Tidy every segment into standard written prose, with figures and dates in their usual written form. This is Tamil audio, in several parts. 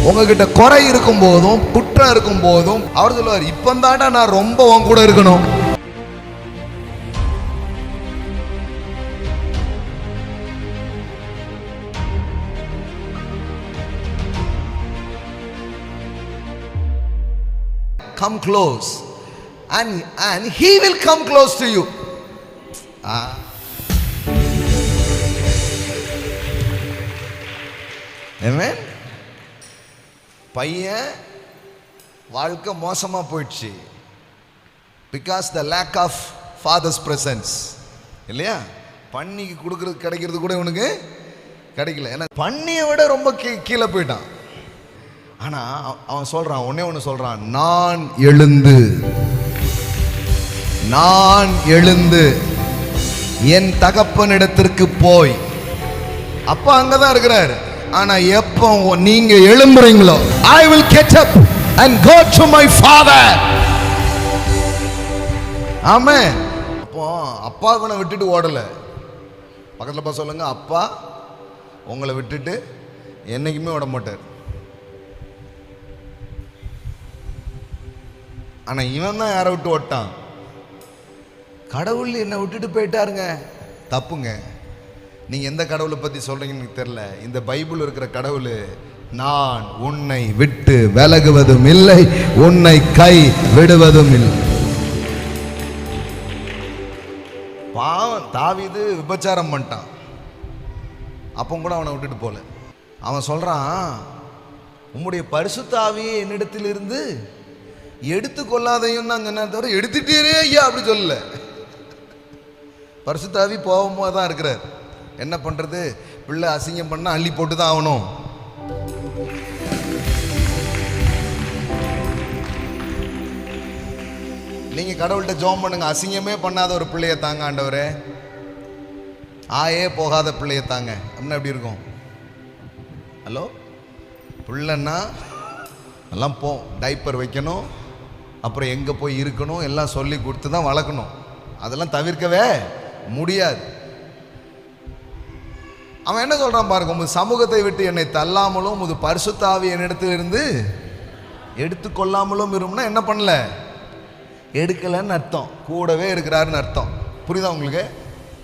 உங்ககிட்ட குறை இருக்கும் போதும் குற்றம் இருக்கும் போதும் அவர் சொல்லுவார், இப்பந்தாண்டா நான் ரொம்ப உன் கூட இருக்கணும். Come close and he will come close to you. Amen. பையன் வாழ்க்கை மோசமா போயிடுச்சு, because the lack of father's presence. இல்லையா? பன்னிக்கு கொடுக்கறது கிடைக்கிறது கூட உனக்கு கிடைக்கல. ஏன்னா பன்னியை விட ரொம்ப கீழே போயிட்டான். ஆனா அவன் சொல்றான், ஒண்ணு சொல்றான், நான் எழுந்து என் தகப்பனிடத்திற்கு போய். அப்பா அங்கதான் இருக்கிறார். ஆனா எப்போ நீங்க எழும்புறீங்களோ, I will get up and go to my father. ஆமென். அப்போ அப்பா உன்னை விட்டுட்டு ஓடல. பக்கத்துல பா சொல்லுங்க, அப்பா உங்களை விட்டுட்டு என்னைக்குமே ஓட மாட்டார். ஆனா இவன் தான் யாரை விட்டு ஓட்டான்? கடவுள் என்னை விட்டுட்டு போயிட்டாருங்க. தப்புங்க. நீங்க எந்த கடவுளை பத்தி சொல்றீங்கன்னு எனக்கு தெரியல. இந்த பைபிள் இருக்கிற கடவுள், நான் உன்னை விட்டு விலகுவதும் இல்லை, உன்னை கை விடுவதும் இல்லை. பாவம் தாவீது விபச்சாரம் பண்ணிட்டான், அப்போ கூட அவனை விட்டுட்டு போல. அவன் சொல்றான், உம்முடைய பரிசுத்த ஆவியை என்னிடத்தில் இருந்து எடுத்து கொள்ளாதையும் தான் சொன்ன தவிர எடுத்துட்டீரே ஐயா அப்படி சொல்லல. பரிசுத்த ஆவி போகும்போது தான் இருக்கிறார். என்ன பண்றது? பிள்ளை அசிங்கம் பண்ணா அள்ளி போட்டு தான் ஆகணும். நீங்க கடவுள்கிட்ட ஜெபம் பண்ணுங்க, அசிங்கமே பண்ணாத ஒரு பிள்ளைய தாங்க ஆண்டவரே, ஆயே போகாத பிள்ளைய தாங்க அப்படின்னா எப்படி இருக்கும்? ஹலோ, பிள்ளைன்னா எல்லாம் போ, டைப்பர் வைக்கணும், அப்புறம் எங்கே போய் இருக்கணும் எல்லாம் சொல்லி கொடுத்து தான் வளர்க்கணும். அதெல்லாம் தவிர்க்கவே முடியாது. அவன் என்ன சொல்றான் பாருங்க, உமது சமூகத்தை விட்டு என்னை தள்ளாமலும் உமது பரிசுத்த ஆவி என்னிடத்தில் இருந்து எடுத்துக்கொள்ளாமலும் இருக்கும்னா என்ன பண்ணல? எடுக்கலன்னு அர்த்தம், கூடவே இருக்கிறாருன்னு அர்த்தம். புரியுதா உங்களுக்கு?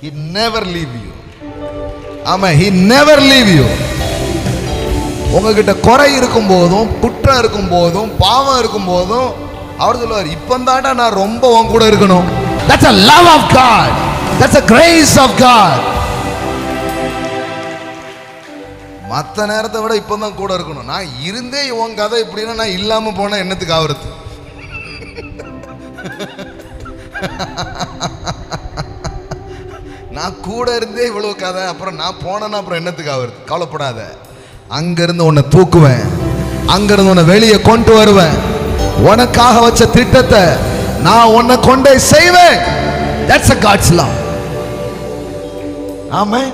He never leave you. ஆமா, he never leave you. உங்ககிட்ட குறை இருக்கும் போதும் குற்றம் இருக்கும் போதும் பாவம் இருக்கும் போதும் அவர் சொல்லுவார், இப்பந்தாண்டா நான் ரொம்ப உன் கூட இருக்கணும். That's a love of God. That's a grace of God. மற்ற நேரத்தை விட இப்பதான் கூட இருக்கணும். நான் இருந்தே உன் கதை இப்படின்னா நான் இல்லாம போனா என்னத்துக்கு ஆகுறது? நான் கூட இருந்தே இவ்வளவு கதை, அப்புறம் நான் போனேன்னா அப்புறம் என்னத்துக்கு ஆகுறது? கவலைப்படாத, அங்கிருந்து உன்னை தூக்குவேன், அங்கிருந்து உன்னை வெளியே கொண்டு வருவேன். உனக்காக வச்ச திட்டத்தை நான் உன்னை கொண்டே செய்வேன். That's a God's love. Amen.